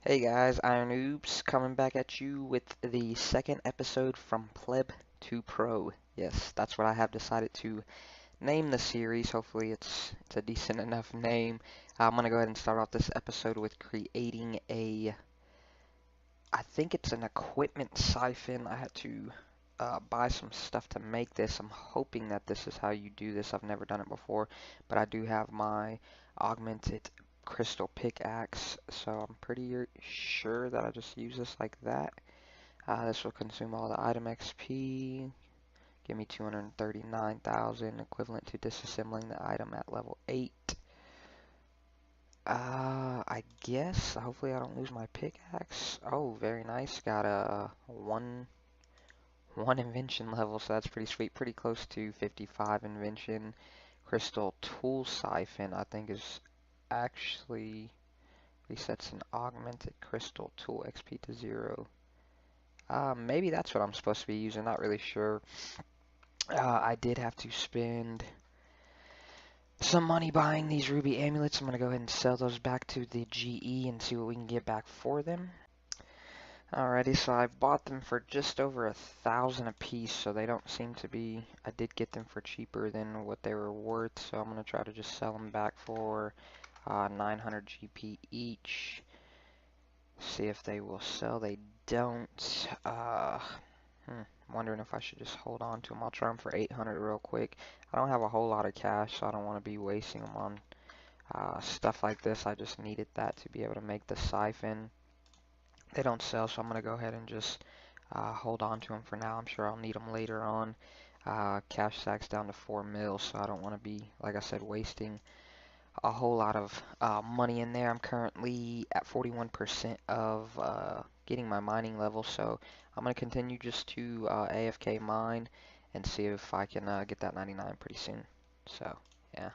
Hey guys, Iron Noobs coming back at you with the second episode from Pleb2Pro. Yes, that's what I have decided to name the series. Hopefully it's a decent enough name. I'm gonna go ahead and start off this episode with creating I think it's an equipment siphon. I had to buy some stuff to make this. I'm hoping that this is how you do this. I've never done it before, but I do have my augmented crystal pickaxe, so I'm pretty sure that I just use this like that. This will consume all the item XP, give me 239,000, equivalent to disassembling the item at level 8. I guess, hopefully I don't lose my pickaxe. Oh, very nice, got a one invention level, so that's pretty sweet, pretty close to 55 invention. Crystal tool siphon, I think is actually resets an augmented crystal tool XP to 0. Maybe that's what I'm supposed to be using, not really sure. I did have to spend some money buying these ruby amulets. I'm going to go ahead and sell those back to the GE and see what we can get back for them. Alrighty, so I bought them for just over 1,000 a piece, so they don't seem to be, I did get them for cheaper than what they were worth, so I'm going to try to just sell them back for 900 GP each. See if they will sell. They don't. Wondering if I should just hold on to them. I'll try them for 800 real quick. I don't have a whole lot of cash, so I don't want to be wasting them on stuff like this. I just needed that to be able to make the siphon. They don't sell, so I'm going to go ahead and just hold on to them for now. I'm sure I'll need them later on. Cash stack's down to 4 mil, so I don't want to be, like I said, wasting a whole lot of money in there. I'm currently at 41% of getting my mining level, so I'm going to continue just to AFK mine and see if I can get that 99 pretty soon. So, yeah.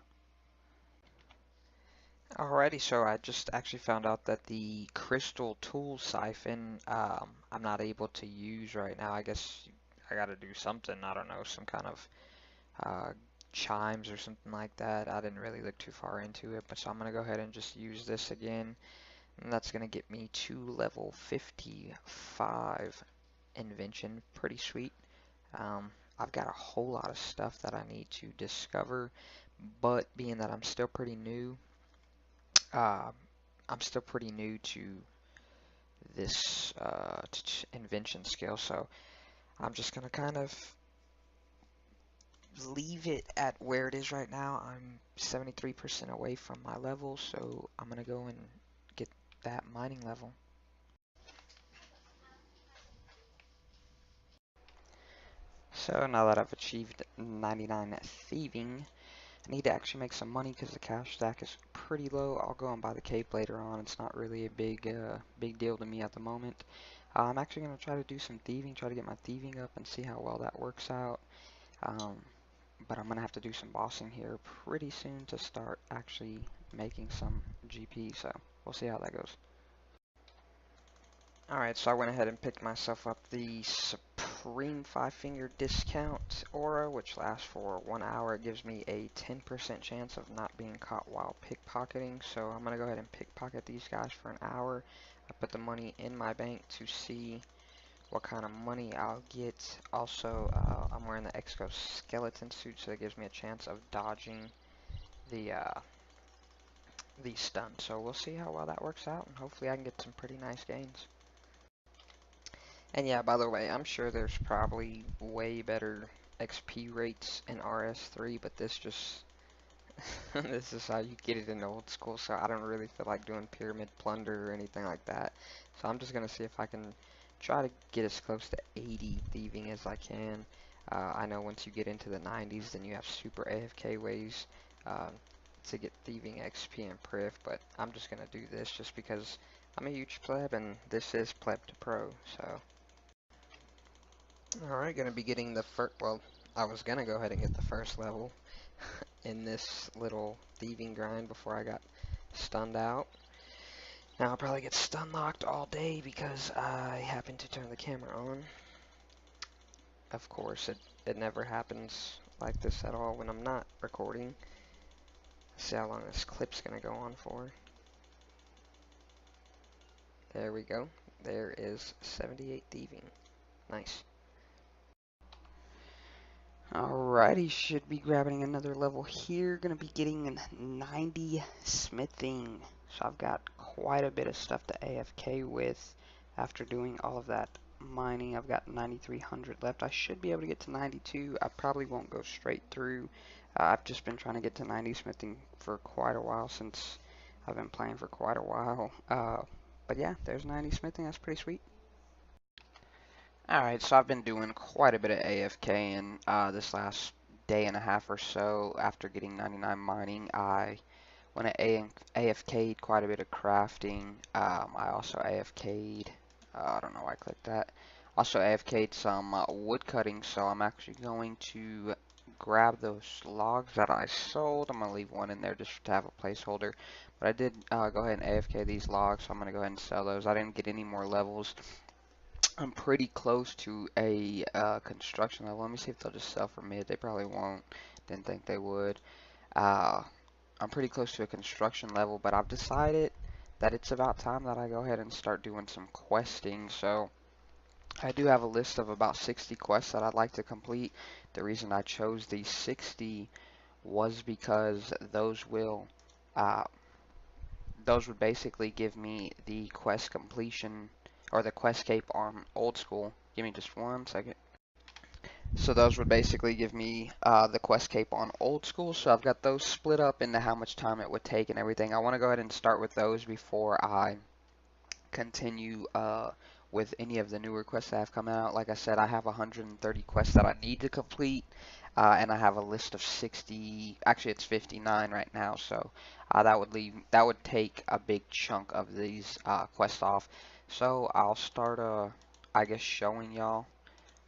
Alrighty, so I just actually found out that the crystal tool siphon I'm not able to use right now. I guess I gotta do something, I don't know, some kind of uh, chimes or something like that. I didn't really look too far into it, but so I'm gonna go ahead and just use this again, and that's gonna get me to level 55 invention. Pretty sweet. I've got a whole lot of stuff that I need to discover, but being that uh, I'm still pretty new to this invention skill, so I'm just gonna kind of leave it at where it is right now. I'm 73% away from my level, so I'm gonna go and get that mining level. So now that I've achieved 99 thieving, I need to actually make some money because the cash stack is pretty low. I'll go and buy the cape later on. It's not really a big deal to me at the moment. I'm actually going to try to do some thieving, try to get my thieving up and see how well that works out. But I'm going to have to do some bossing here pretty soon to start actually making some GP, so we'll see how that goes. Alright, so I went ahead and picked myself up the Supreme 5-Finger Discount Aura, which lasts for 1 hour. It gives me a 10% chance of not being caught while pickpocketing, so I'm going to go ahead and pickpocket these guys for an hour. I put the money in my bank to see what kind of money I'll get. Also, I'm wearing the exoskeleton suit, so that gives me a chance of dodging the stun. So we'll see how well that works out, and hopefully I can get some pretty nice gains. And yeah, by the way, I'm sure there's probably way better XP rates in RS3, but this just this is how you get it in old school, so I don't really feel like doing pyramid plunder or anything like that. So I'm just gonna see if I can try to get as close to 80 thieving as I can. I know once you get into the 90s, then you have super AFK ways to get thieving XP and priv, but I'm just gonna do this just because I'm a huge pleb, and this is Pleb2Pro, so. Alright, gonna be getting the first, well, I was gonna go ahead and get the first level in this little thieving grind before I got stunned out. Now I'll probably get stun locked all day because I happened to turn the camera on. Of course, it never happens like this at all when I'm not recording. Let's see how long this clip's gonna go on for. There we go. There is 78 thieving. Nice. Alrighty, should be grabbing another level here. Gonna be getting 90 smithing. So I've got quite a bit of stuff to AFK with after doing all of that mining. I've got 9,300 left. I should be able to get to 92. I probably won't go straight through. I've just been trying to get to 90 smithing for quite a while, since I've been playing for quite a while. But yeah, there's 90 smithing. That's pretty sweet. Alright, so I've been doing quite a bit of AFK in this last day and a half or so. After getting 99 mining, I went at AFK'd quite a bit of crafting. I also AFK'd, I don't know why I clicked that. Also AFK'd some wood cutting, so I'm actually going to grab those logs that I sold. I'm going to leave one in there just to have a placeholder. But I did go ahead and AFK these logs, so I'm going to go ahead and sell those. I didn't get any more levels. I'm pretty close to a construction level. Let me see if they'll just sell for mid. They probably won't. Didn't think they would. I'm pretty close to a construction level, but I've decided that it's about time that I go ahead and start doing some questing. So I do have a list of about 60 quests that I'd like to complete. The reason I chose these 60 was because those will those would basically give me the quest completion, or the Questscape on old school. Give me just one second. So those would basically give me the Questscape on old school. So I've got those split up into how much time it would take and everything. I want to go ahead and start with those before I continue with any of the newer quests that have come out. Like I said, I have 130 quests that I need to complete, and I have a list of 60. Actually, it's 59 right now. So that would take a big chunk of these quests off. So I'll start I guess showing y'all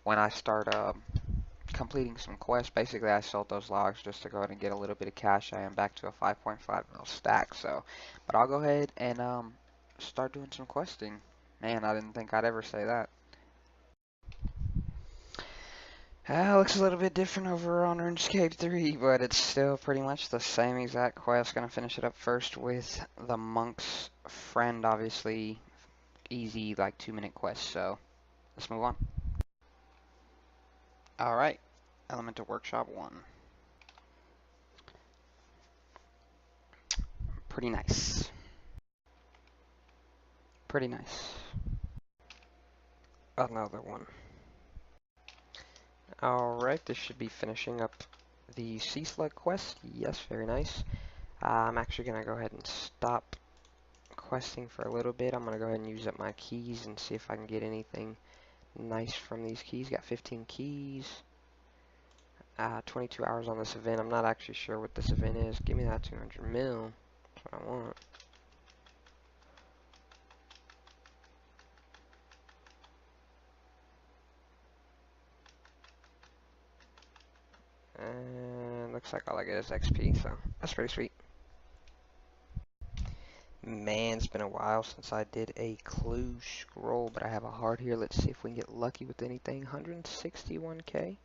when I start completing some quests. Basically, I sold those logs just to go ahead and get a little bit of cash. I am back to a 5.5 mil stack. So, but I'll go ahead and start doing some questing. Man, I didn't think I'd ever say that. Looks a little bit different over on Runescape 3, but it's still pretty much the same exact quest. Gonna finish it up first with the monk's friend, obviously. Easy, like 2-minute quest, so let's move on. Alright, Elemental Workshop 1. Pretty nice. Pretty nice. Another one. Alright, this should be finishing up the Sea Slug quest. Yes, very nice. I'm actually going to go ahead and stop questing for a little bit. I'm going to go ahead and use up my keys and see if I can get anything nice from these keys. Got 15 keys. 22 hours on this event. I'm not actually sure what this event is. Give me that 200 mil. That's what I want. And looks like all I get is XP, so that's pretty sweet. Man, it's been a while since I did a clue scroll, but I have a heart here. Let's see if we can get lucky with anything. 161k.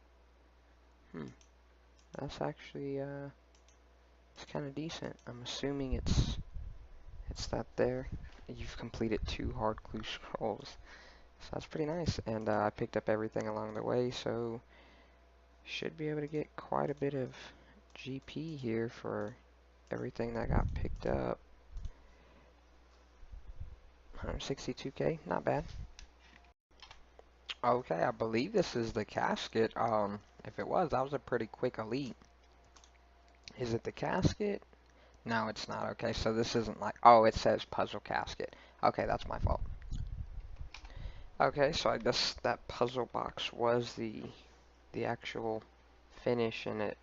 That's actually it's kind of decent. I'm assuming it's that there. You've completed 2 hard clue scrolls, so that's pretty nice. And I picked up everything along the way, so should be able to get quite a bit of GP here for everything that got picked up. 162k, not bad. Okay, I believe this is the casket. If it was, that was a pretty quick elite. Is it the casket? No, it's not. Okay, so this isn't like, oh, it says puzzle casket. Okay, that's my fault. Okay, so I guess that puzzle box was the actual finish, and it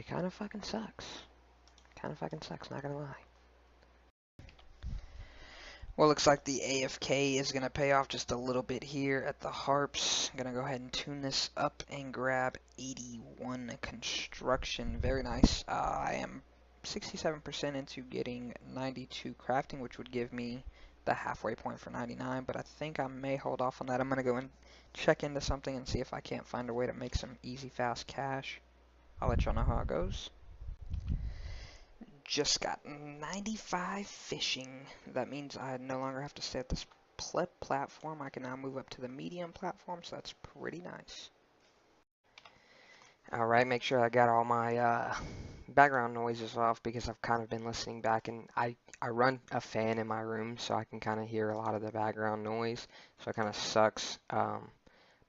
kind of fucking sucks. Kind of fucking sucks, not gonna lie. Well, looks like the AFK is going to pay off just a little bit here at the harps. I'm going to go ahead and tune this up and grab 81 construction. Very nice. I am 67% into getting 92 crafting, which would give me the halfway point for 99, but I think I may hold off on that. I'm going to go and check into something and see if I can't find a way to make some easy, fast cash. I'll let y'all know how it goes. Just got 95 fishing. That means I no longer have to stay at this pleb platform. I can now move up to the medium platform, so that's pretty nice. Alright, make sure I got all my background noises off because I've kind of been listening back, and I run a fan in my room so I can kind of hear a lot of the background noise, so it kind of sucks.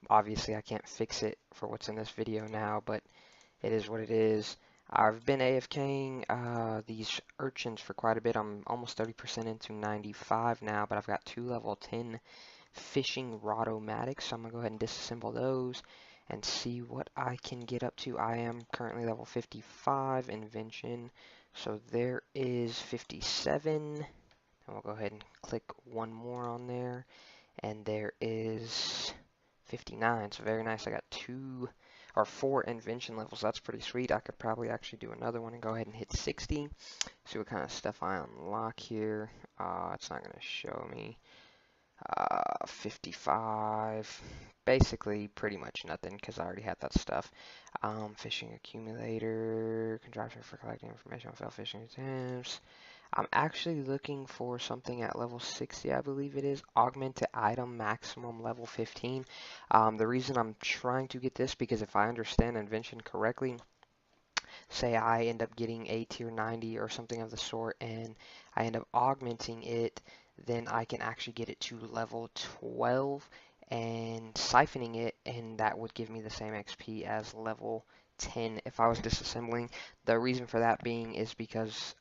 Obviously I can't fix it for what's in this video now, but it is what it is. I've been AFKing these urchins for quite a bit. I'm almost 30% into 95 now, but I've got 2 level 10 fishing rod-o-matics, so I'm going to go ahead and disassemble those and see what I can get up to. I am currently level 55 invention, so there is 57, and we'll go ahead and click one more on there, and there is 59, so very nice. I got 4 invention levels. That's pretty sweet. I could probably actually do another one and go ahead and hit 60. See what kind of stuff I unlock here. It's not going to show me. 55. Basically, pretty much nothing because I already had that stuff. Fishing accumulator, contraption for collecting information on failed fishing attempts. I'm actually looking for something at level 60, I believe it is. Augmented item maximum level 15. The reason I'm trying to get this, because if I understand invention correctly, say I end up getting a tier 90 or something of the sort, and I end up augmenting it, then I can actually get it to level 12 and siphoning it, and that would give me the same XP as level 10 if I was disassembling. The reason for that being is because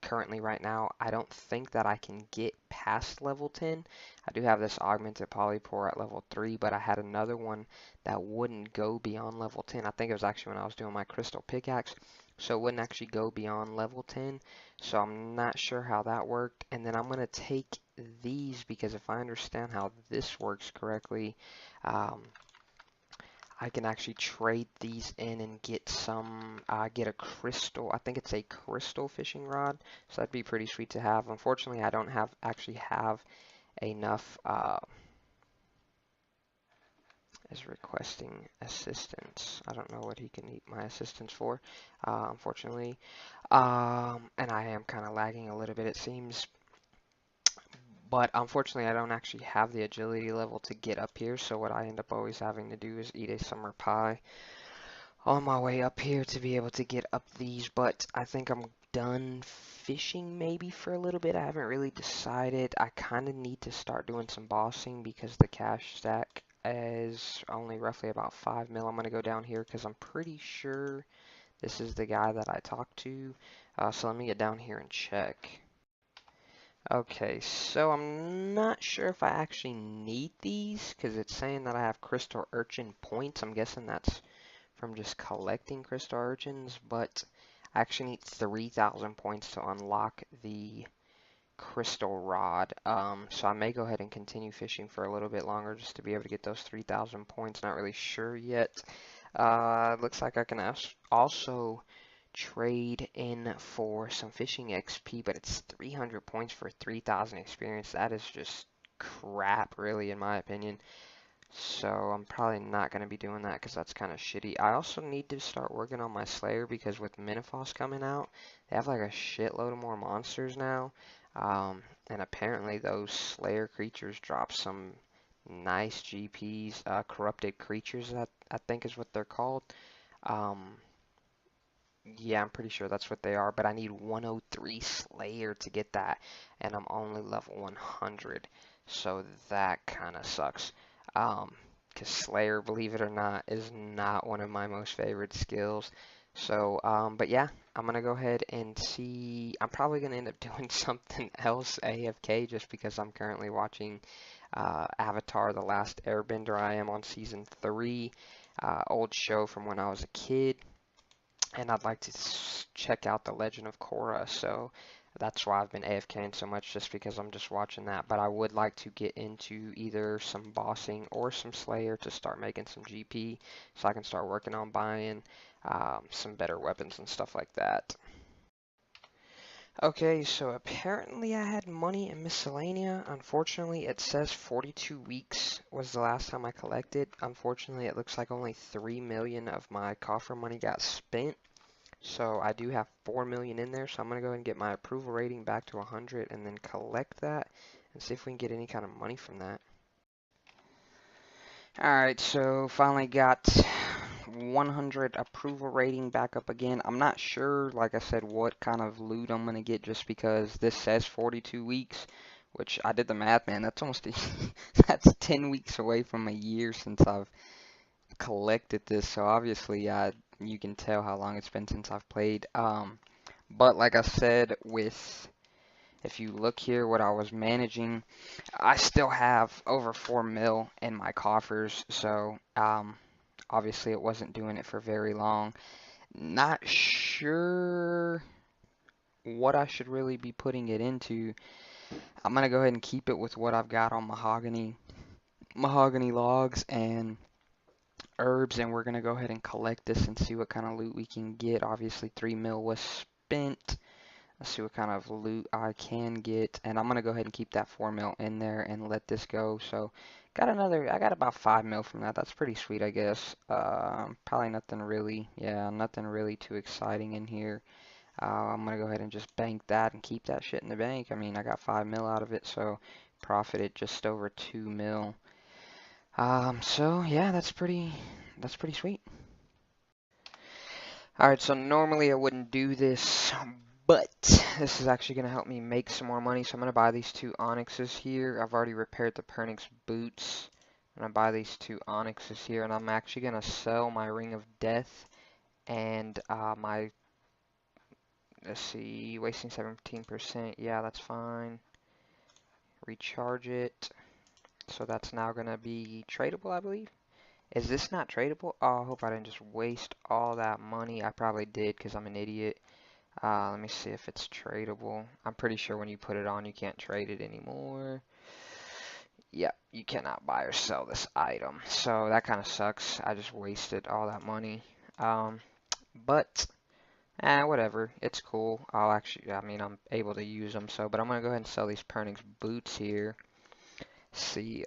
currently right now I don't think that I can get past level 10. I do have this augmented polypore at level 3, but I had another one that wouldn't go beyond level 10. I think it was actually when I was doing my crystal pickaxe, so it wouldn't actually go beyond level 10. So I'm not sure how that worked. And then I'm going to take these because if I understand how this works correctly, I can actually trade these in and get get a crystal. I think it's a crystal fishing rod, so that'd be pretty sweet to have. Unfortunately, I don't actually have enough. Is requesting assistance. I don't know what he can need my assistance for, unfortunately. And I am kind of lagging a little bit, it seems. But unfortunately, I don't actually have the agility level to get up here, so what I end up always having to do is eat a summer pie on my way up here to be able to get up these. But I think I'm done fishing maybe for a little bit. I haven't really decided. I kind of need to start doing some bossing because the cash stack is only roughly about 5 mil. I'm going to go down here because I'm pretty sure this is the guy that I talked to. So let me get down here and check. Okay, so I'm not sure if I actually need these because it's saying that I have crystal urchin points. I'm guessing that's from just collecting crystal urchins, but I actually need 3,000 points to unlock the crystal rod. So I may go ahead and continue fishing for a little bit longer just to be able to get those 3,000 points. Not really sure yet. Looks like I can also trade in for some fishing XP, but it's 300 points for 3,000 experience. That is just crap, really, in my opinion. So I'm probably not going to be doing that because that's kind of shitty. I also need to start working on my Slayer because with Minifos coming out, they have like a shitload of more monsters now. And apparently those Slayer creatures drop some nice GPs, corrupted creatures, that I think is what they're called. Yeah, I'm pretty sure that's what they are, but I need 103 Slayer to get that, and I'm only level 100, so that kind of sucks. Because Slayer, believe it or not, is not one of my most favorite skills. So, but yeah, I'm gonna go ahead and see. I'm probably gonna end up doing something else AFK just because I'm currently watching Avatar: The Last Airbender. I am on season 3, old show from when I was a kid, and I'd like to check out The Legend of Korra, so that's why I've been AFKing so much, just because I'm just watching that. But I would like to get into either some bossing or some Slayer to start making some GP, so I can start working on buying some better weapons and stuff like that. Okay, so apparently I had money in Miscellanea. Unfortunately, it says 42 weeks was the last time I collected. Unfortunately, it looks like only 3 million of my coffer money got spent. So I do have 4 million in there, so I'm going to go ahead and get my approval rating back to 100 and then collect that and see if we can get any kind of money from that. Alright, so finally got 100 approval rating back up again. I'm not sure, like I said, what kind of loot I'm going to get just because this says 42 weeks, which I did the math, man. That's almost that's 10 weeks away from a year since I've collected this. So obviously, you can tell how long it's been since I've played. But like I said, if you look here, what I was managing, I still have over 4 mil in my coffers. So obviously, it wasn't doing it for very long. Not sure what I should really be putting it into. I'm gonna go ahead and keep it with what I've got on mahogany logs and herbs, and we're gonna go ahead and collect this and see what kind of loot we can get. Obviously 3 mil was spent. Let's see what kind of loot I can get, and I'm gonna go ahead and keep that 4 mil in there and let this go. So I got about 5 mil from that. That's pretty sweet, I guess. Probably nothing really, yeah, nothing really too exciting in here. I'm gonna go ahead and just bank that and keep that shit in the bank. I mean, I got 5 mil out of it, so profited just over 2 mil. So yeah, that's pretty sweet. Alright, so normally I wouldn't do this, but this is actually going to help me make some more money. So I'm going to buy these two onyxes here. I've already repaired the Pernix boots. I'm going to buy these two onyxes here, and I'm actually going to sell my Ring of Death and let's see, wasting 17%. Yeah, that's fine. Recharge it. So that's now going to be tradable, I believe. Is this not tradable? Oh, I hope I didn't just waste all that money. I probably did because I'm an idiot. Let me see if it's tradable. I'm pretty sure when you put it on, you can't trade it anymore. Yep, you cannot buy or sell this item. So that kind of sucks. I just wasted all that money. But, whatever. It's cool. I mean, I'm able to use them. So, but I'm going to go ahead and sell these Pernix boots here. See,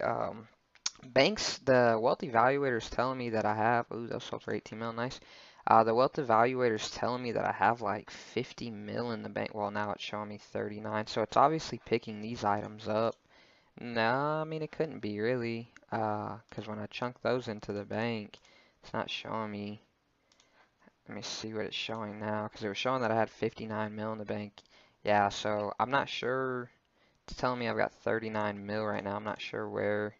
banks, the wealth evaluator is telling me that I have, ooh, those sold for 18 mil, nice. The wealth evaluator is telling me that I have like 50 mil in the bank. Well, now it's showing me 39, so it's obviously picking these items up. No, I mean, it couldn't be really, because when I chunk those into the bank, it's not showing me. Let me see what it's showing now, because it was showing that I had 59 mil in the bank. Yeah, so I'm not sure. It's telling me I've got 39 mil right now. I'm not sure where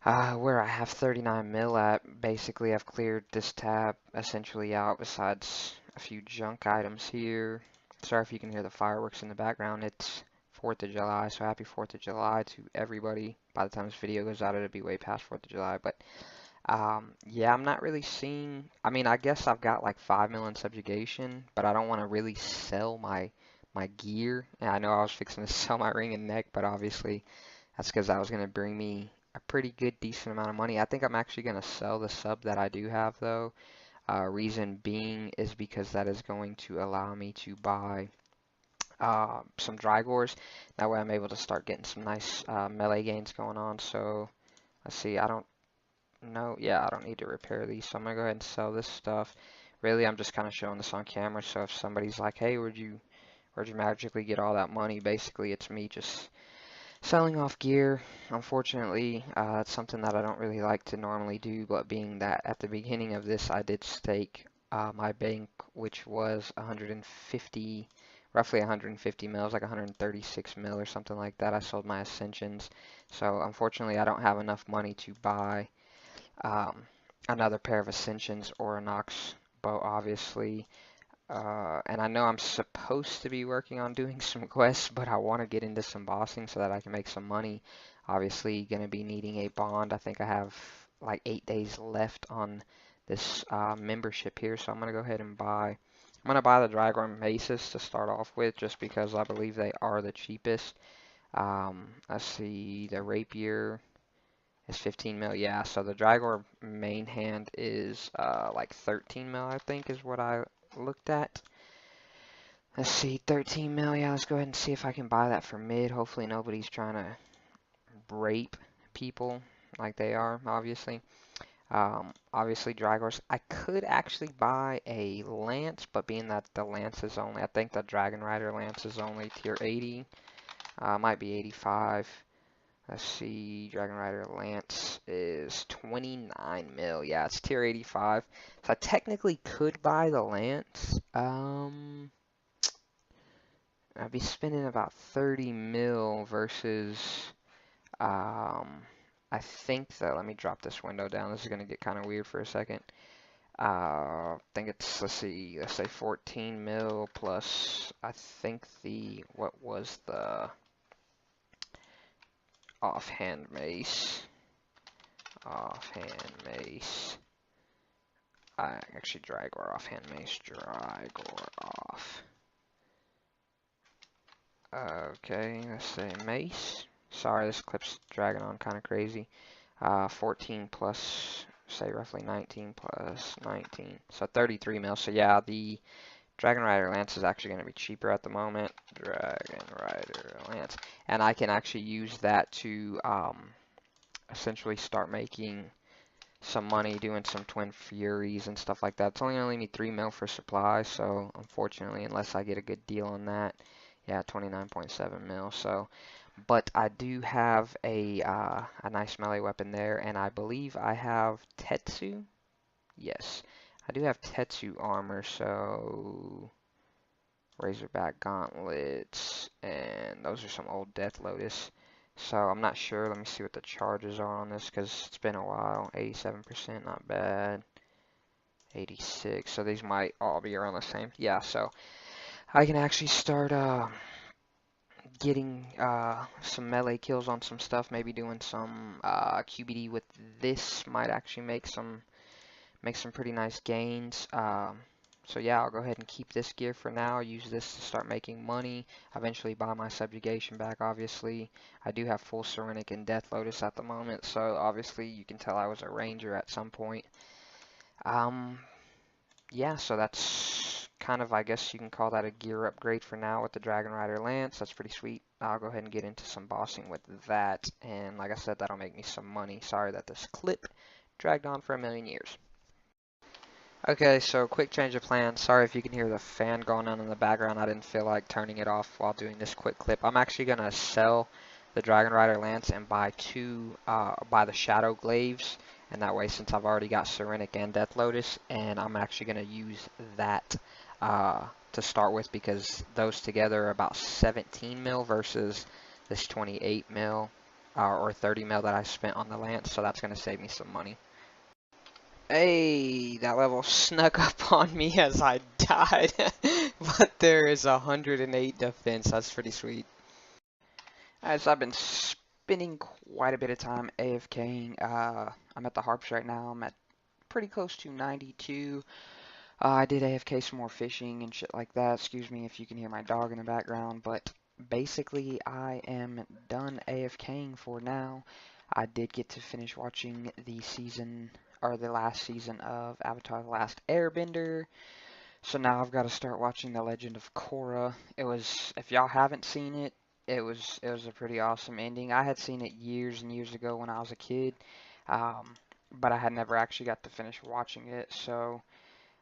I have 39 mil at. Basically, I've cleared this tab essentially out besides a few junk items here. Sorry if you can hear the fireworks in the background. It's 4th of July, so happy 4th of July to everybody. By the time this video goes out, it'll be way past 4th of July. But yeah, I'm not really seeing. I mean, I guess I've got like 5 mil in subjugation, but I don't want to really sell my gear. And I know I was fixing to sell my ring and neck, but obviously that's because that was going to bring me a pretty good, decent amount of money. I think I'm actually going to sell the sub that I do have, though. Reason being is because that is going to allow me to buy some Drygores. That way I'm able to start getting some nice melee gains going on. So, let's see, I don't know. Yeah, I don't need to repair these, so I'm going to go ahead and sell this stuff. Really, I'm just kind of showing this on camera, so if somebody's like, hey, where'd you magically get all that money? Basically, it's me just selling off gear. Unfortunately, it's something that I don't really like to normally do, but being that at the beginning of this I did stake my bank, which was 150, roughly 150 mils, like 136 mil or something like that. I sold my Ascensions, so unfortunately I don't have enough money to buy um, another pair of Ascensions or a Nox bow, obviously. And I know I'm supposed to be working on doing some quests, but I want to get into some bossing so that I can make some money. Obviously, going to be needing a bond. I think I have like 8 days left on this membership here, so I'm going to go ahead and buy. I'm going to buy the Dragon Maces to start off with, just because I believe they are the cheapest. Let's see, the Rapier is 15 mil. Yeah, so the Dragor main hand is like 13 mil, I think, is what I looked at. Let's see, 13 mil. Yeah, let's go ahead and see if I can buy that for mid. Hopefully nobody's trying to rape people like they are, obviously. Obviously Dragors. I could actually buy a Lance, but being that the Lance is only, I think the Dragon Rider Lance is only tier 80. Might be 85. Let's see, Dragon Rider Lance is 29 mil. Yeah, it's tier 85. So I technically could buy the Lance. I'd be spending about 30 mil versus, I think that, let me drop this window down. This is going to get kind of weird for a second. I think it's, let's see, let's say 14 mil plus, I think what was the offhand mace? Offhand mace. I actually Dragor offhand mace. Dragor off. Okay, let's say mace. Sorry, this clip's dragging on kind of crazy. 14 plus, say roughly 19 plus 19. So 33 mil. So yeah, the Dragon Rider Lance is actually going to be cheaper at the moment. Dragon Rider Lance. And I can actually use that to essentially start making some money doing some Twin Furies and stuff like that. It's only going to leave me 3 mil for supply, so unfortunately, unless I get a good deal on that, yeah, 29.7 mil. So, but I do have a nice melee weapon there, and I believe I have Tetsu. Yes, I do have Tetsu armor, so Razorback gauntlets, and those are some old Death Lotus. So I'm not sure. Let me see what the charges are on this because it's been a while. 87%, not bad. 86. So these might all be around the same. Yeah, so I can actually start getting some melee kills on some stuff. Maybe doing some QBD with this might actually make some pretty nice gains. So yeah, I'll go ahead and keep this gear for now. Use this to start making money. Eventually buy my subjugation back, obviously. I do have full Serenic and Death Lotus at the moment, so obviously you can tell I was a ranger at some point. Yeah, so that's kind of, I guess you can call that a gear upgrade for now with the Dragon Rider Lance. That's pretty sweet. I'll go ahead and get into some bossing with that, and like I said, that'll make me some money. Sorry that this clip dragged on for a million years. Okay, so quick change of plans. Sorry if you can hear the fan going on in the background. I didn't feel like turning it off while doing this quick clip. I'm actually going to sell the Dragon Rider Lance and buy the Shadow Glaives. And that way, since I've already got Serenic and Death Lotus, and I'm actually going to use that to start with because those together are about 17 mil versus this 28 mil or 30 mil that I spent on the Lance. So that's going to save me some money. Hey, that level snuck up on me as I died, but there is 108 defense. That's pretty sweet. As I've been spending quite a bit of time AFKing, I'm at the Harps right now. I'm at pretty close to 92. I did AFK some more fishing and shit like that. Excuse me if you can hear my dog in the background, but basically I am done AFKing for now. I did get to finish watching the last season of Avatar: The Last Airbender. So now I've got to start watching The Legend of Korra. If y'all haven't seen it, it was a pretty awesome ending. I had seen it years and years ago when I was a kid, but I had never actually got to finish watching it. So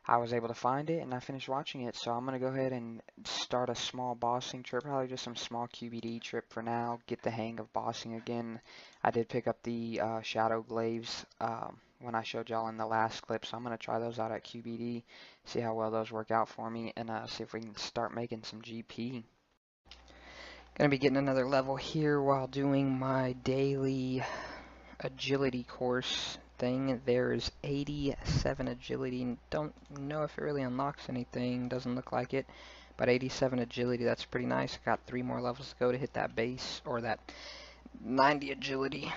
I was able to find it and I finished watching it. So I'm going to go ahead and start a small bossing trip, probably just some small QBD trip for now, get the hang of bossing again. I did pick up the Shadow Glaives when I showed y'all in the last clip, so I'm going to try those out at QBD, see how well those work out for me, and see if we can start making some GP. Going to be getting another level here while doing my daily agility course thing. There's 87 agility. Don't know if it really unlocks anything. Doesn't look like it. But 87 agility, that's pretty nice. Got 3 more levels to go to hit that base, or that 90 agility.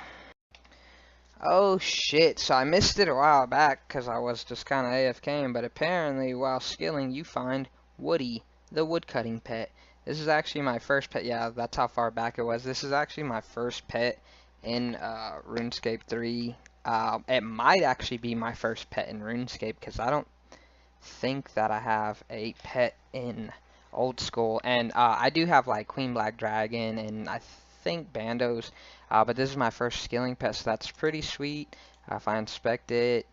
Oh shit, so I missed it a while back because I was just kind of AFKing, but apparently while skilling you find Woody, the woodcutting pet. This is actually my first pet. Yeah, that's how far back it was. This is actually my first pet in RuneScape 3. It might actually be my first pet in RuneScape because I don't think that I have a pet in old school. And I do have like Queen Black Dragon and I think Bandos, but this is my first skilling pet, so that's pretty sweet. If I inspect it,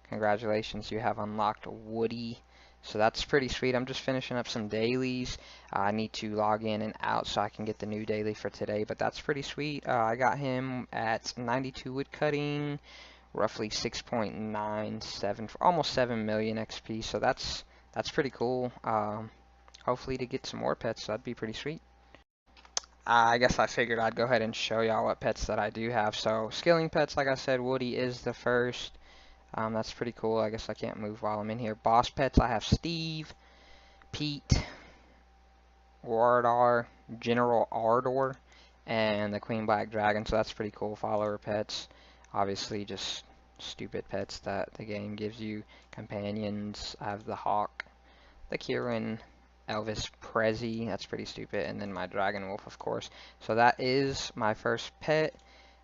congratulations, you have unlocked Woody. So that's pretty sweet. I'm just finishing up some dailies. I need to log in and out so I can get the new daily for today, but that's pretty sweet. I got him at 92 wood cutting, roughly 6.97 for almost 7 million XP. So that's pretty cool. Hopefully to get some more pets, so that'd be pretty sweet. I guess I figured I'd go ahead and show y'all what pets that I do have. So skilling pets, like I said, Woody is the first. That's pretty cool. I guess I can't move while I'm in here. Boss pets, I have Steve, Pete, Wardar, General Ardor, and the Queen Black Dragon. So that's pretty cool. Follower pets, obviously just stupid pets that the game gives you. Companions, I have the Hawk, the Kieran, Elvis Presley, that's pretty stupid, and then my Dragon Wolf, of course. So that is my first pet.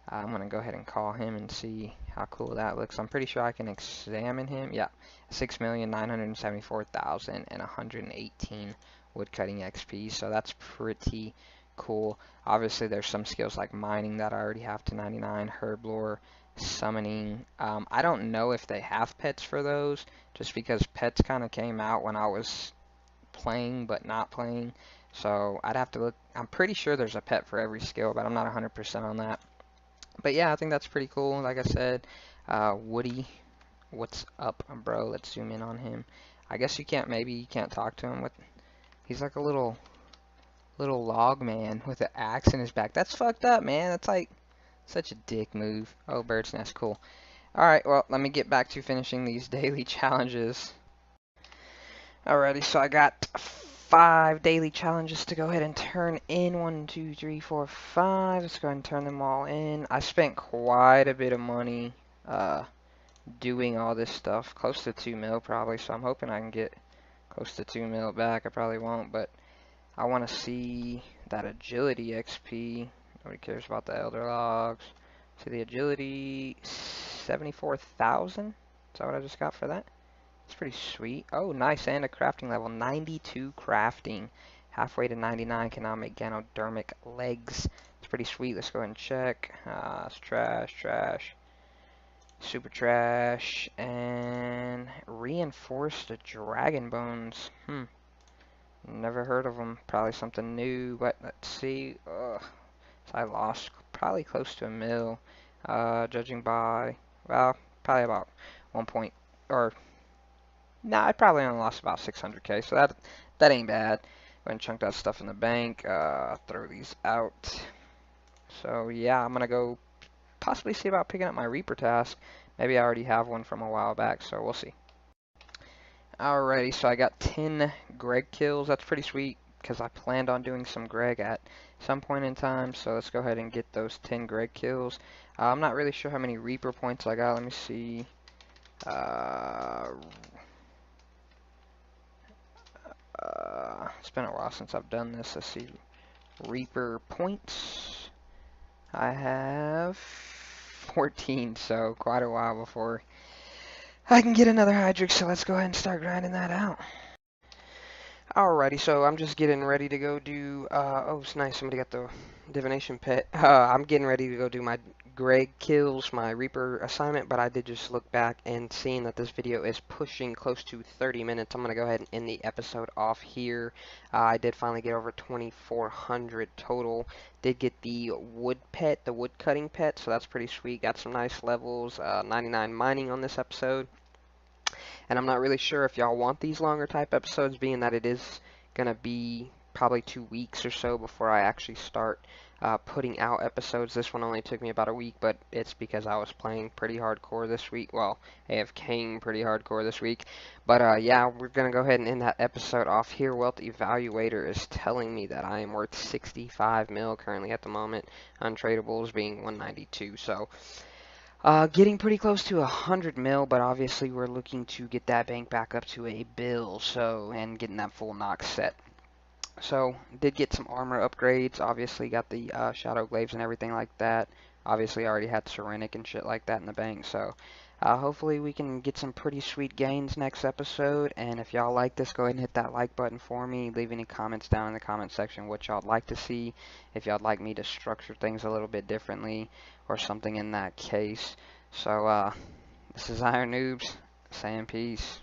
I'm going to go ahead and call him and see how cool that looks. I'm pretty sure I can examine him. Yeah, 6,974,118 woodcutting XP, so that's pretty cool. Obviously, there's some skills like mining that I already have to 99, herblore, summoning. I don't know if they have pets for those, just because pets kind of came out when I was playing but not playing. So I'd have to look. I'm pretty sure there's a pet for every skill, but I'm not 100% on that. But yeah, I think that's pretty cool. Like I said, Woody, what's up, bro? Let's zoom in on him. I guess maybe you can't talk to him. He's like a little log man with an axe in his back. That's fucked up, man. That's like such a dick move. Oh, bird's nest, cool. Alright, well, let me get back to finishing these daily challenges. Alrighty, so I got 5 daily challenges to go ahead and turn in. 1, 2, 3, 4, 5. Let's go ahead and turn them all in. I spent quite a bit of money doing all this stuff. Close to 2 mil probably, so I'm hoping I can get close to 2 mil back. I probably won't, but I want to see that agility XP. Nobody cares about the elder logs. See the agility, 74,000. Is that what I just got for that? It's pretty sweet. Oh, nice, and a crafting level, 92 crafting. Halfway to 99, cannot make ganodermic legs. It's pretty sweet. Let's go ahead and check. It's trash, trash. Super trash. And reinforced dragon bones. Never heard of them. Probably something new, but let's see. So I lost probably close to 1 mil. Judging by, well, probably about 1 point, or nah, I probably only lost about 600k, so that ain't bad. Go ahead and chunk that stuff in the bank. Throw these out. So yeah, I'm gonna go possibly see about picking up my Reaper task. Maybe I already have one from a while back, so we'll see. Alrighty, so I got 10 Greg kills. That's pretty sweet because I planned on doing some Greg at some point in time. So let's go ahead and get those 10 Greg kills. I'm not really sure how many Reaper points I got. Let me see. It's been a while since I've done this. Let's see. Reaper points. I have 14, so quite a while before I can get another Hydrix, so let's go ahead and start grinding that out. Alrighty, so I'm just getting ready to go do, oh, it's nice, somebody got the divination pet. I'm getting ready to go do my Greg kills, my Reaper assignment, but I did just look back and seeing that this video is pushing close to 30 minutes, I'm going to go ahead and end the episode off here. I did finally get over 2,400 total. Did get the wood pet, the wood cutting pet, so that's pretty sweet. Got some nice levels, 99 mining on this episode. And I'm not really sure if y'all want these longer type episodes, being that it is going to be probably 2 weeks or so before I actually start putting out episodes. This one only took me about a week, but it's because I was playing pretty hardcore this week. Well, AFKing pretty hardcore this week. But yeah, we're going to go ahead and end that episode off here. Wealth Evaluator is telling me that I am worth 65 mil currently at the moment. Untradables being 192. So getting pretty close to 100 mil, but obviously we're looking to get that bank back up to a bill, so, and getting that full Nox set. So, did get some armor upgrades, obviously got the Shadow Glaives and everything like that. Obviously I already had Serenic and shit like that in the bank, so Hopefully we can get some pretty sweet gains next episode, and if y'all like this, go ahead and hit that like button for me. Leave any comments down in the comment section what y'all like to see, if y'all like me to structure things a little bit differently, or something in that case. So, this is Iron Noobs, saying peace.